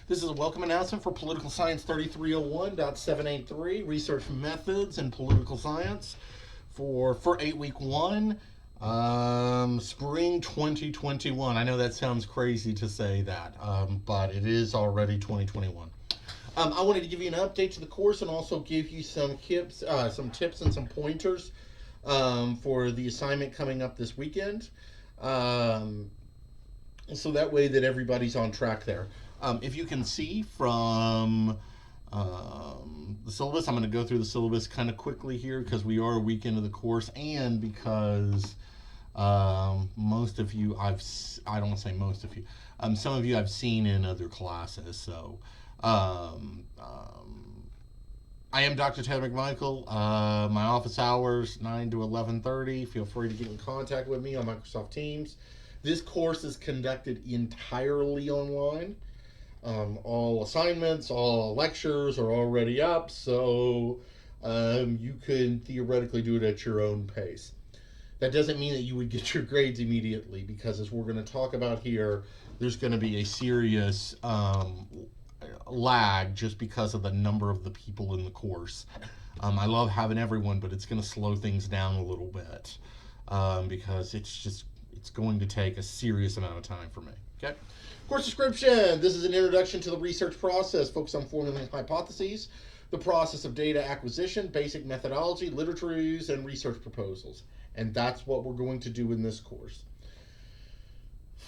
This is a welcome announcement for Political Science 3301.783, Research Methods in Political Science for 8-week 1, spring 2021. I know that sounds crazy to say that, but it is already 2021. I wanted to give you an update to the course and also give you some tips and some pointers for the assignment coming up this weekend. So that way that everybody's on track there. If you can see from the syllabus, I'm going to go through the syllabus kind of quickly here because we are a week into the course, and because most of you I don't want to say most of you, some of you I've seen in other classes. So I am Dr. Ted McMichael. My office hours 9 to 11:30. Feel free to get in contact with me on Microsoft Teams. This course is conducted entirely online. All assignments, all lectures are already up, so you can theoretically do it at your own pace. That doesn't mean that you would get your grades immediately, because as we're going to talk about here, there's going to be a serious lag just because of the number of the people in the course. I love having everyone, but it's going to slow things down a little bit because it's going to take a serious amount of time for me. Okay. Course description. This is an introduction to the research process focused on formulating hypotheses, the process of data acquisition, basic methodology, literature reviews, and research proposals. And that's what we're going to do in this course.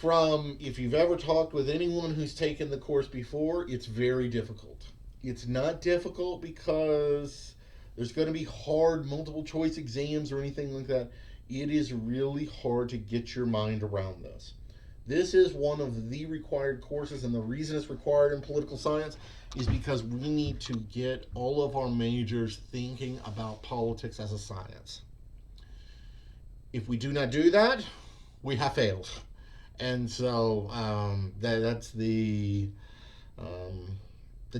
If you've ever talked with anyone who's taken the course before, it's very difficult. It's not difficult because there's going to be hard multiple choice exams or anything like that. It is really hard to get your mind around this. This is one of the required courses, and the reason it's required in political science is because we need to get all of our majors thinking about politics as a science. If we do not do that, we have failed. And so that's the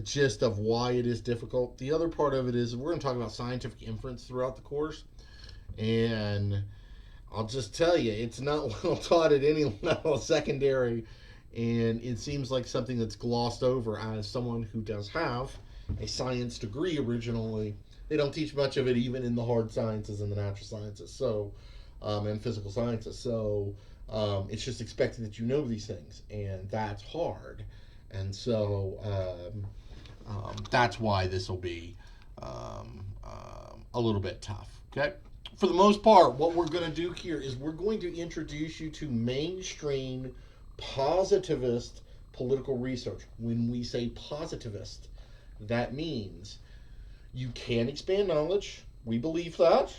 gist of why it is difficult. The other part of it is we're going to talk about scientific inference throughout the course, and I'll just tell you, it's not well taught at any level of secondary, and it seems like something that's glossed over. As someone who does have a science degree originally, they don't teach much of it even in the hard sciences and the natural sciences, and physical sciences. So it's just expected that you know these things, and that's hard. And so that's why this will be a little bit tough. Okay. For the most part, what we're going to do here is we're going to introduce you to mainstream positivist political research. When we say positivist, that means you can expand knowledge. We believe that.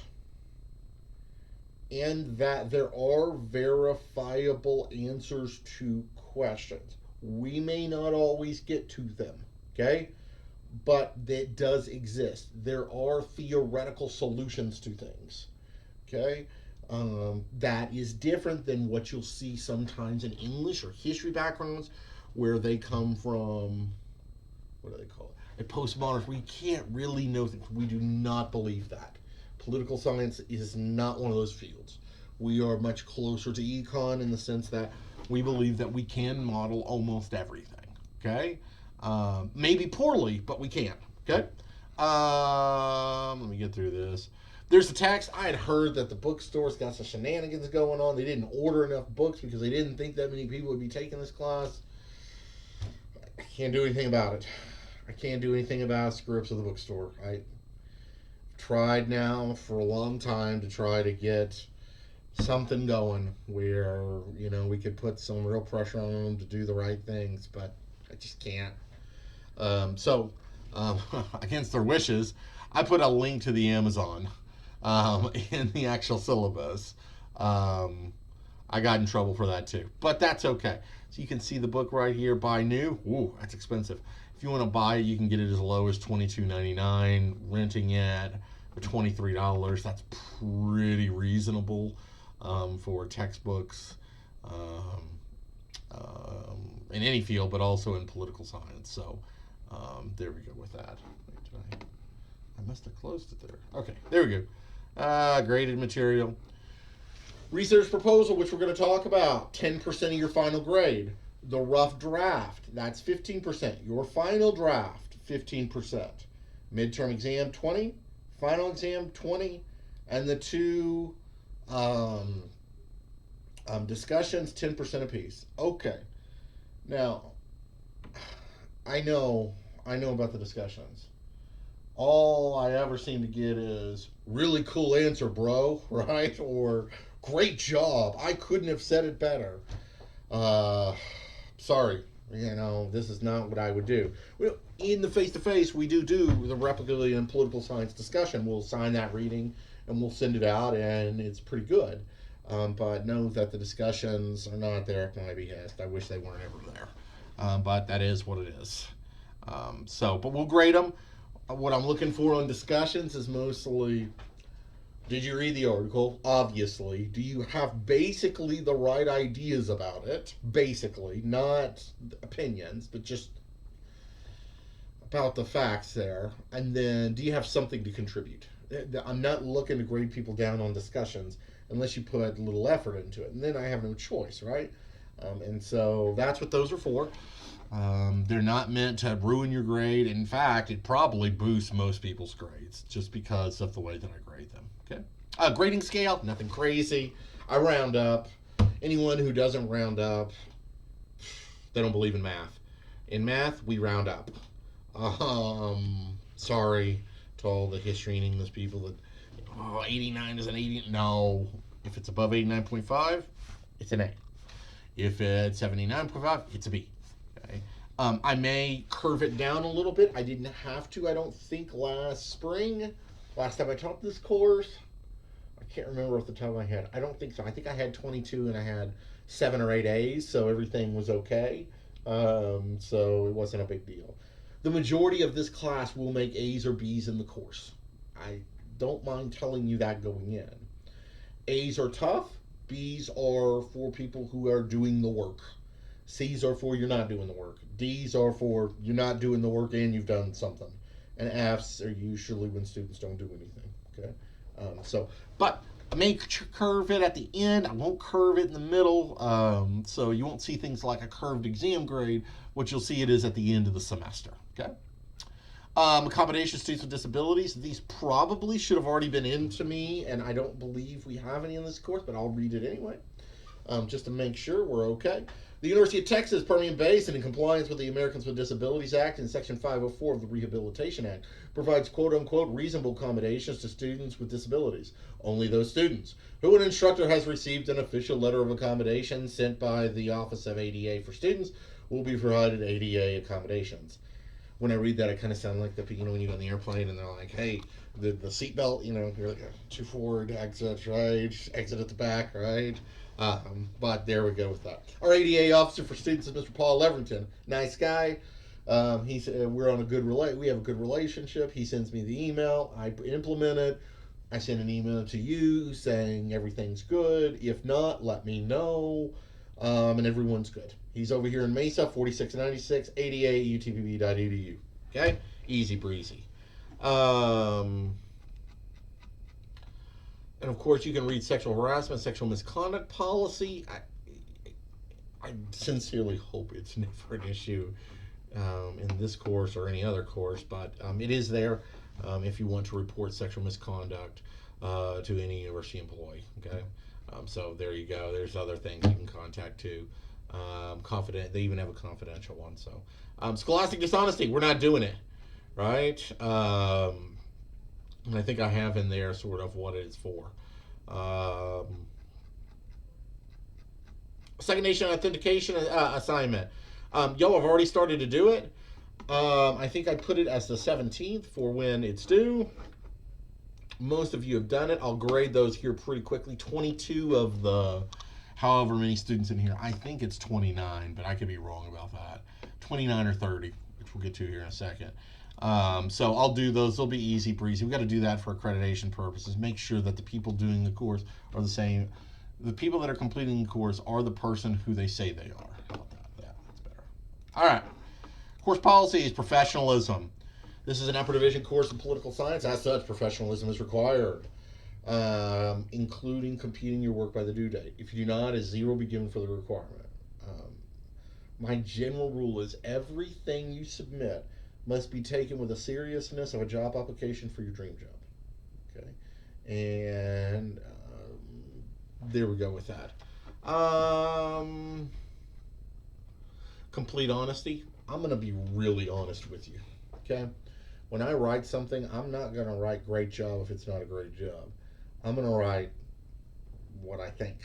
And that there are verifiable answers to questions. We may not always get to them, okay? But that does exist. There are theoretical solutions to things, okay? That is different than what you'll see sometimes in English or history backgrounds, where they come from, what do they call it? A postmodern. We can't really know things. We do not believe that. Political science is not one of those fields. We are much closer to econ in the sense that we believe that we can model almost everything, okay? Maybe poorly, but we can. Okay. Let me get through this. There's the text. I had heard that the bookstore's got some shenanigans going on. They didn't order enough books because they didn't think that many people would be taking this class. I can't do anything about it. I can't do anything about screw-ups of the bookstore. I've tried now for a long time to try to get something going where, we could put some real pressure on them to do the right things, but I just can't. Against their wishes, I put a link to the Amazon in the actual syllabus. I got in trouble for that too, but that's okay. So you can see the book right here, buy new. Ooh, that's expensive. If you want to buy it, you can get it as low as $22.99. Renting it for $23, that's pretty reasonable for textbooks in any field, but also in political science. So there we go with that. I must have closed it there. Okay, there we go. Graded material. Research proposal, which we're going to talk about, 10% of your final grade. The rough draft, that's 15%. Your final draft, 15%. Midterm exam, 20. Final exam, 20. And the two um, discussions, 10% apiece. Okay. Now, I know about the discussions. All I ever seem to get is really cool answer, bro, right? Or great job. I couldn't have said it better. Uh, Sorry, this is not what I would do. In the face to face, we do the replicability and political science discussion. We'll sign that reading and we'll send it out, and it's pretty good. But know that the discussions are not there at my behest. I wish they weren't ever there. But that is what it is. But we'll grade them. What I'm looking for on discussions is mostly, did you read the article? Obviously. Do you have basically the right ideas about it? Basically, not opinions, but just about the facts there. And then, do you have something to contribute? I'm not looking to grade people down on discussions unless you put a little effort into it. And then I have no choice, right? And so that's what those are for. They're not meant to ruin your grade. In fact, it probably boosts most people's grades just because of the way that I grade them. Okay. Grading scale, nothing crazy. I round up. Anyone who doesn't round up, they don't believe in math. In math, we round up. Sorry to all the history and English people that 89 is an 80. No, if it's above 89.5, it's an A. If it's 79.5, it's a B. Okay. I may curve it down a little bit. I didn't have to, I don't think, last spring. Last time I taught this course, I can't remember off the top of my head. I don't think so. I think I had 22 and I had 7 or 8 A's, so everything was okay. So it wasn't a big deal. The majority of this class will make A's or B's in the course. I don't mind telling you that going in. A's are tough. B's are for people who are doing the work. C's are for you're not doing the work. D's are for you're not doing the work and you've done something. And F's are usually when students don't do anything. Okay, but I may curve it at the end. I won't curve it in the middle. So you won't see things like a curved exam grade. What you'll see it is at the end of the semester. Okay. Accommodation students with disabilities. These probably should have already been into me, and I don't believe we have any in this course, but I'll read it anyway, just to make sure we're okay. The University of Texas, Permian Basin, in compliance with the Americans with Disabilities Act and Section 504 of the Rehabilitation Act, provides quote-unquote reasonable accommodations to students with disabilities. Only those students who an instructor has received an official letter of accommodation sent by the Office of ADA for Students will be provided ADA accommodations. When I read that, I kind of sound like when you go on the airplane and they're like, hey, the seatbelt, you're like, 2 forward, exit right, exit at the back, right? But there we go with that. Our ADA officer for students is Mr. Paul Leverington. Nice guy. We have a good relationship. He sends me the email. I implement it. I send an email to you saying everything's good. If not, let me know. And everyone's good. He's over here in Mesa, 4696, ada.utpp.edu. Okay? Easy breezy. And of course, you can read sexual harassment, sexual misconduct policy. I sincerely hope it's never an issue in this course or any other course, but it is there if you want to report sexual misconduct to any university employee. Okay, so there you go. There's other things you can contact too. They even have a confidential one. So scholastic dishonesty, we're not doing it, right? And I think I have in there sort of what it's for. Second Nation authentication assignment. Y'all have already started to do it. I think I put it as the 17th for when it's due. Most of you have done it. I'll grade those here pretty quickly. 22 of the however many students in here. I think it's 29, but I could be wrong about that. 29 or 30, which we'll get to here in a second. So I'll do those. They'll be easy breezy. We've got to do that for accreditation purposes. Make sure that the people doing the course are the same. The people that are completing the course are the person who they say they are. How about that? Yeah, that's better. All right. Course policy is professionalism. This is an upper division course in political science. As such, professionalism is required, including completing your work by the due date. If you do not, a 0 will be given for the requirement. My general rule is everything you submit must be taken with the seriousness of a job application for your dream job. Okay, and there we go with that. Complete honesty. I'm going to be really honest with you. Okay, when I write something, I'm not going to write great job if it's not a great job. I'm going to write what I think.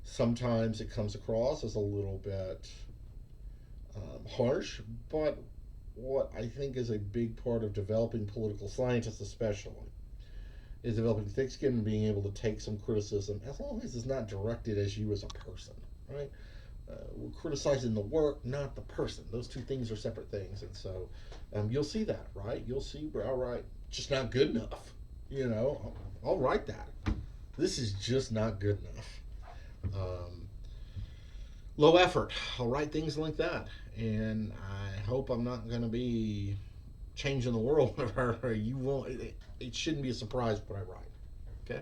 Sometimes it comes across as a little bit harsh, but what I think is a big part of developing political scientists, especially, is developing thick skin and being able to take some criticism as long as it's not directed as you as a person, right? We're criticizing the work, not the person. Those two things are separate things, and so you'll see that, right? You'll see, all right, just not good enough. I'll write that. This is just not good enough. Low effort. I'll write things like that, and I hope I'm not going to be changing the world. You won't. It shouldn't be a surprise what I write. Okay.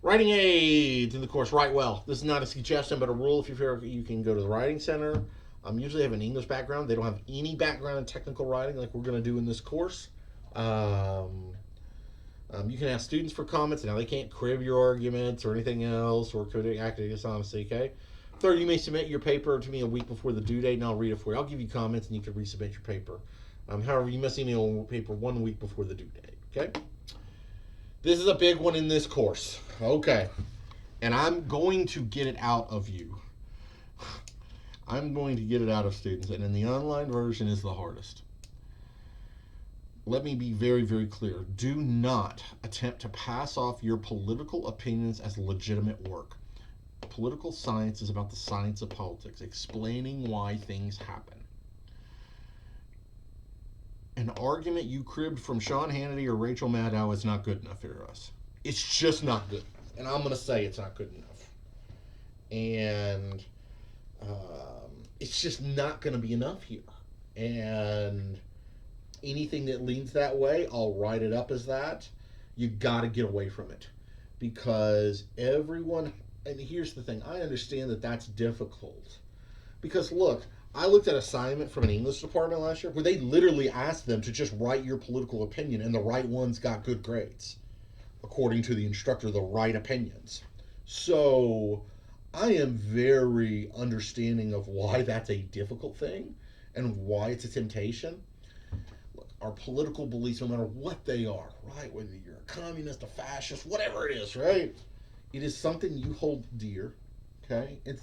Writing aids in the course. Write well. This is not a suggestion, but a rule. If you can go to the writing center. Usually have an English background. They don't have any background in technical writing like we're going to do in this course. You can ask students for comments. Now they can't crib your arguments or anything else or could act dishonestly. Okay. Third, you may submit your paper to me a week before the due date, and I'll read it for you. I'll give you comments, and you can resubmit your paper. However, you must email paper 1 week before the due date. Okay. This is a big one in this course. Okay. And I'm going to get it out of you. I'm going to get it out of students, and in the online version is the hardest. Let me be very, very clear. Do not attempt to pass off your political opinions as legitimate work. Political science is about the science of politics, explaining why things happen. An argument you cribbed from Sean Hannity or Rachel Maddow is not good enough for us. It's just not good enough. And I'm going to say it's not good enough. And it's just not going to be enough here. And anything that leans that way, I'll write it up as that. You got to get away from it. Because everyone... And here's the thing. I understand that that's difficult. Because, look, I looked at an assignment from an English department last year where they literally asked them to just write your political opinion, and the right ones got good grades. According to the instructor, the right opinions. So, I am very understanding of why that's a difficult thing and why it's a temptation. Look, our political beliefs, no matter what they are, right? Whether you're a communist, a fascist, whatever it is, right? It is something you hold dear, okay? It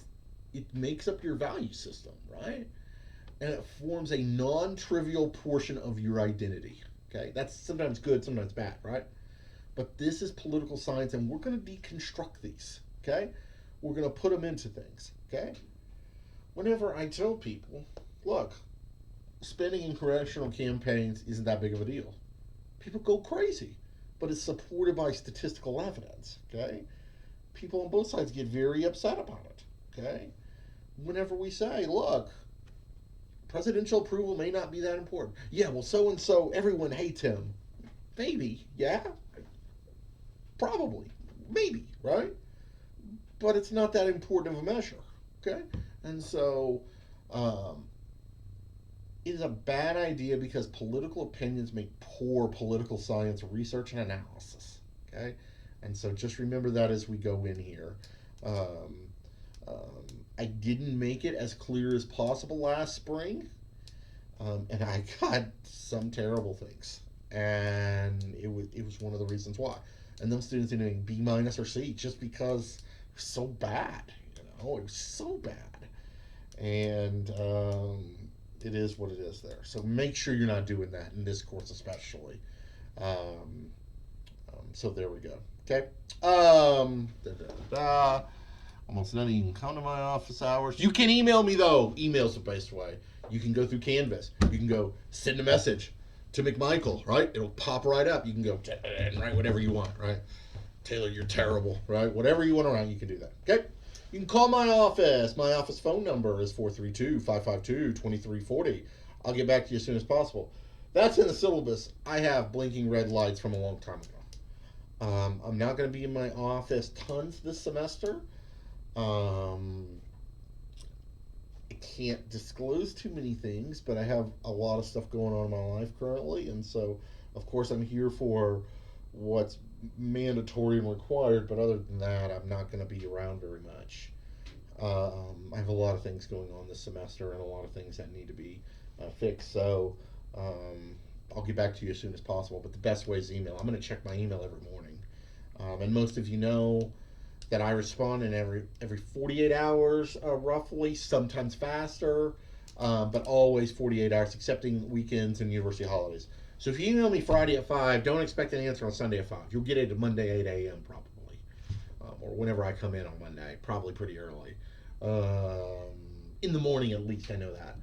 makes up your value system, right? And it forms a non-trivial portion of your identity, okay? That's sometimes good, sometimes bad, right? But this is political science, and we're going to deconstruct these, okay? We're going to put them into things, okay? Whenever I tell people, look, spending in congressional campaigns isn't that big of a deal. People go crazy, but it's supported by statistical evidence, okay? People on both sides get very upset about it, okay? Whenever we say, look, presidential approval may not be that important. Yeah, well, so-and-so, everyone hates him. Maybe, yeah? Probably, maybe, right? But it's not that important of a measure, okay? And so, it is a bad idea because political opinions make poor political science research and analysis, okay? And so just remember that as we go in here. I didn't make it as clear as possible last spring, and I got some terrible things, and it was one of the reasons why. And those students ended up B- or C just because it was so bad. It was so bad, and it is what it is there. So make sure you're not doing that in this course, especially. So there we go. Okay. Almost none of you can come to my office hours. You can email me, though. Email's the best way. You can go through Canvas. You can go send a message to McMichael, right? It'll pop right up. You can go and write whatever you want, right? Taylor, you're terrible, right? Whatever you want to write, you can do that, okay? You can call my office. My office phone number is 432-552-2340. I'll get back to you as soon as possible. That's in the syllabus. I have blinking red lights from a long time ago. I'm not going to be in my office tons this semester, can't disclose too many things, but I have a lot of stuff going on in my life currently, and so of course I'm here for what's mandatory and required. But other than that, I'm not going to be around very much. I have a lot of things going on this semester and a lot of things that need to be fixed. So I'll get back to you as soon as possible. But the best way is email. I'm going to check my email every morning, and most of you know that I respond in every 48 hours, roughly, sometimes faster, but always 48 hours, excepting weekends and university holidays. So if you email me Friday at 5, don't expect an answer on Sunday at 5. You'll get it Monday 8 a.m. probably, or whenever I come in on Monday, probably pretty early. In the morning at least, I know that.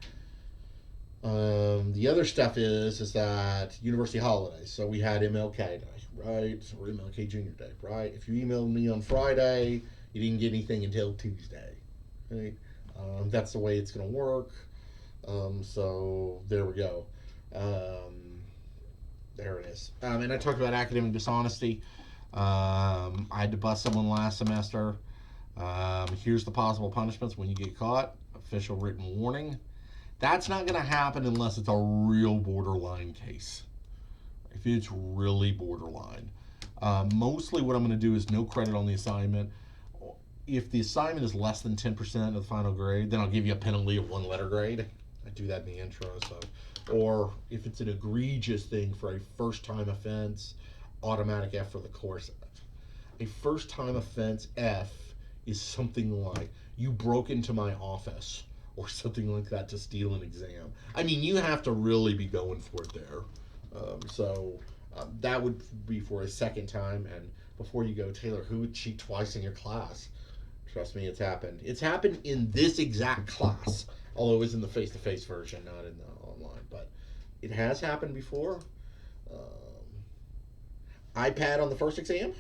The other stuff is that university holidays. So we had MLK Day, right? Or MLK Junior Day, right? If you emailed me on Friday, you didn't get anything until Tuesday, right? That's the way it's going to work. So there we go. There it is. And I talked about academic dishonesty. I had to bust someone last semester. Here's the possible punishments when you get caught. Official written warning. That's not going to happen unless it's a real borderline case. If it's really borderline. Mostly what I'm going to do is no credit on the assignment. If the assignment is less than 10% of the final grade, then I'll give you a penalty of 1 letter grade. I do that in the intro. So, or if it's an egregious thing for a first-time offense, automatic F for the course. A first-time offense F is something like you broke into my office or something like that to steal an exam. I mean, you have to really be going for it there. That would be for a second time. And before you go, Taylor, who would cheat twice in your class? Trust me, it's happened. It's happened in this exact class, although it was in the face-to-face version, not in the online. But it has happened before. iPad on the first exam,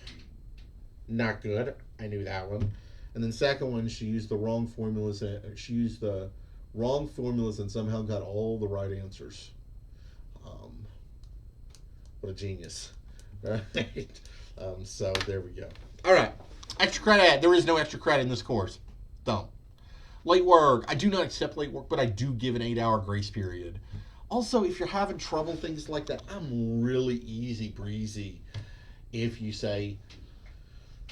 not good. I knew that one. And then second one, she used the wrong formulas. She used the wrong formulas and somehow got all the right answers. What a genius, right? So there we go. All right, extra credit. There is no extra credit in this course. Don't. Late work. I do not accept late work, but I do give an 8-hour grace period. Also, if you're having trouble, things like that, I'm really easy breezy. If you say,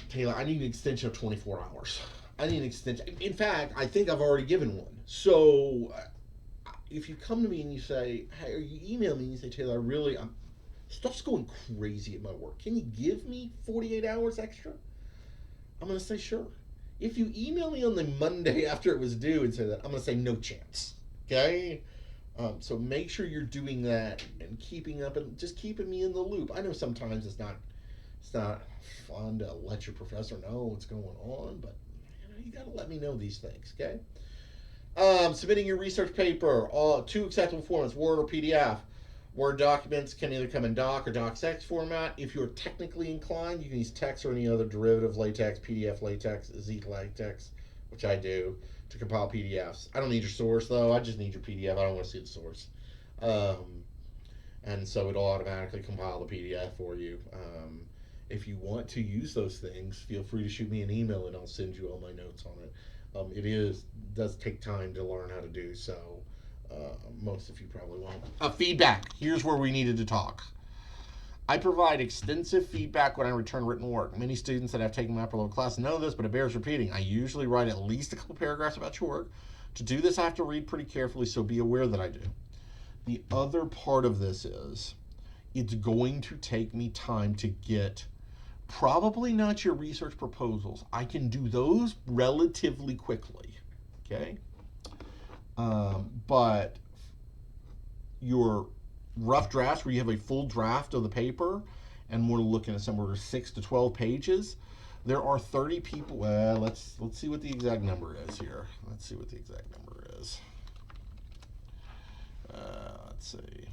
Taylor, I need an extension of 24 hours. I need an extension. In fact, I think I've already given one. So if you come to me and you say, hey, or you email me and you say, Taylor, stuff's going crazy at my work. Can you give me 48 hours extra? I'm going to say, sure. If you email me on the Monday after it was due and say that, I'm going to say, no chance. Okay? So make sure you're doing that and keeping up and just keeping me in the loop. I know sometimes it's not fun to let your professor know what's going on, but you got to let me know these things, okay? Submitting your research paper, 2 acceptable formats, Word or PDF. Word documents can either come in doc or docx format. If you're technically inclined, you can use text or any other derivative latex, PDF latex, Z latex, which I do, to compile PDFs. I don't need your source, though. I just need your PDF. I don't want to see the source. And so it'll automatically compile the PDF for you. If you want to use those things, feel free to shoot me an email and I'll send you all my notes on it. It does take time to learn how to do, so most of you probably won't. Feedback. Here's where we needed to talk. I provide extensive feedback when I return written work. Many students that have taken my upper level class know this, but it bears repeating. I usually write at least a couple paragraphs about your work. To do this, I have to read pretty carefully, so be aware that I do. The other part of this is it's going to take me time to get probably not your research proposals. I can do those relatively quickly, okay? But your rough drafts where you have a full draft of the paper and we're looking at somewhere 6 to 12 pages, there are 30 people. Well, let's see what the exact number is here. Let's see what the exact number is. Let's see.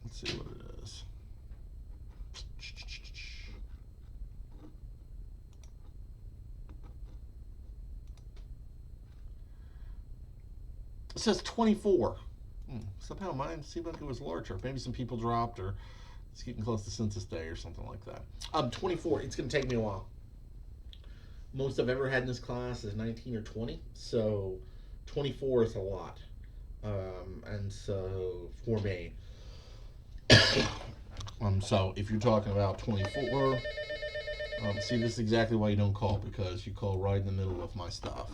Let's see what it is. It says 24. Somehow mine seemed like it was larger. Maybe some people dropped, or it's getting close to Census Day or something like that. 24. It's going to take me a while. Most I've ever had in this class is 19 or 20, so 24 is a lot. And so for me, so if you're talking about 24, see, this is exactly why you don't call, because you call right in the middle of my stuff.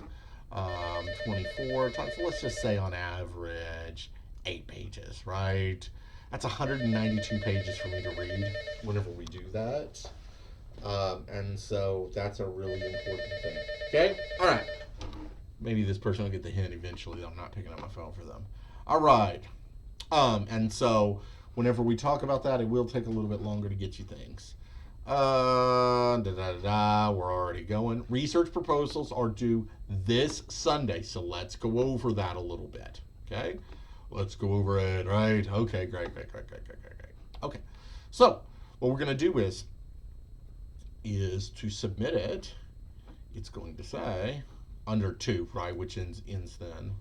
24 times, so let's just say on average 8 pages, right? That's 192 pages for me to read whenever we do that. And so that's a really important thing. Okay? All right. Maybe this person will get the hint eventually that I'm not picking up my phone for them. All right. And so whenever we talk about that, it will take a little bit longer to get you things. We're already going. Research proposals are due this Sunday, so let's go over that a little bit. Okay? Let's go over it, right? Okay, great. Okay. So what we're going to do is to submit it. It's going to say under 2, right, which ends then.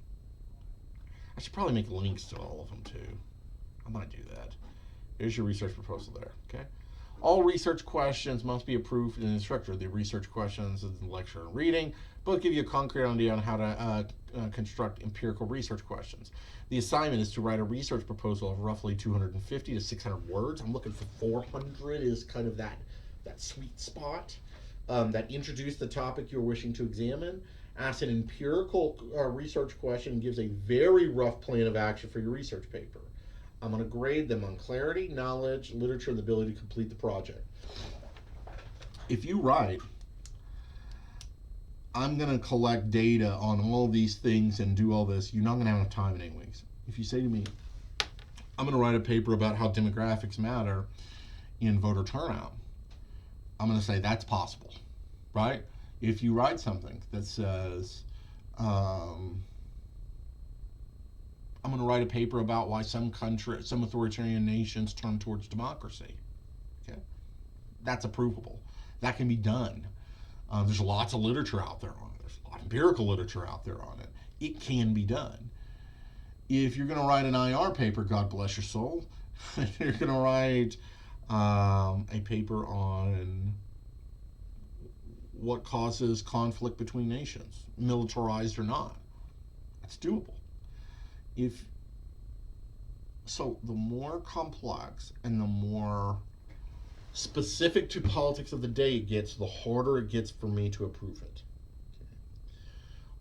I should probably make links to all of them too. I might do that. Here's your research proposal there, okay? All research questions must be approved in the instructor. The research questions in the lecture and reading both give you a concrete idea on how to construct empirical research questions. The assignment is to write a research proposal of roughly 250 to 600 words. I'm looking for 400 is kind of that sweet spot. That introduce the topic you're wishing to examine, asks an empirical research question, and gives a very rough plan of action for your research paper. I'm going to grade them on clarity, knowledge, literature, and the ability to complete the project. If you write, I'm going to collect data on all these things and do all this, you're not going to have enough time in 8 weeks. If you say to me, I'm going to write a paper about how demographics matter in voter turnout, I'm going to say that's possible, right? If you write something that says, I'm going to write a paper about why some authoritarian nations turn towards democracy, okay? That's approvable. That can be done. There's lots of literature out there on it. There's a lot of empirical literature out there on it. It can be done. If you're going to write an IR paper, God bless your soul, you're going to write a paper on what causes conflict between nations, militarized or not. That's doable. So the more complex and the more specific to politics of the day it gets, the harder it gets for me to approve it.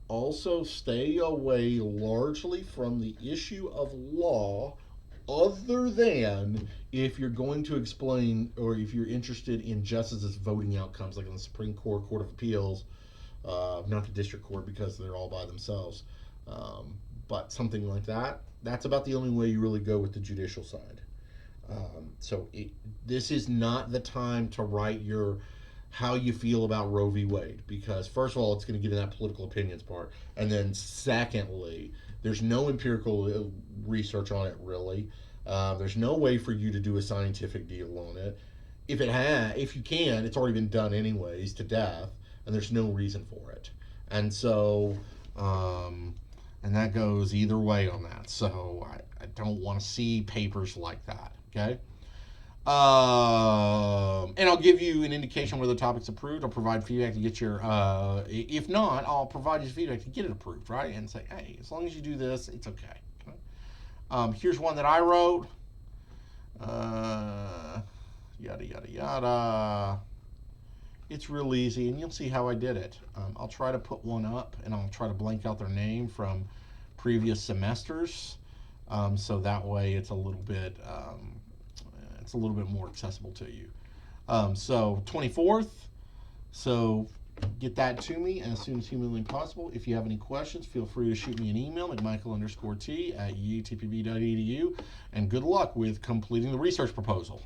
Also, stay away largely from the issue of law, other than if you're going to explain or if you're interested in justices voting outcomes, like in the Supreme Court, Court of Appeals, not the District Court because they're all by themselves, but something like that. That's about the only way you really go with the judicial side. This is not the time to write your how you feel about Roe v. Wade, because first of all, it's going to get in that political opinions part, and then secondly, there's no empirical research on it really. There's no way for you to do a scientific deal on it. If you can, it's already been done anyways to death, and there's no reason for it. And so, and that goes either way on that. So I don't want to see papers like that. Okay. And I'll give you an indication whether the topic's approved. I'll provide feedback to get your, if not, I'll provide you feedback to get it approved, right? And say, hey, as long as you do this, it's okay. Here's one that I wrote. Yada, yada, yada. It's real easy, and you'll see how I did it. I'll try to put one up, and I'll try to blank out their name from previous semesters, so that way it's a little bit more accessible to you. So 24th, so get that to me as soon as humanly possible. If you have any questions, feel free to shoot me an email at michael_t@utpb.edu, and good luck with completing the research proposal.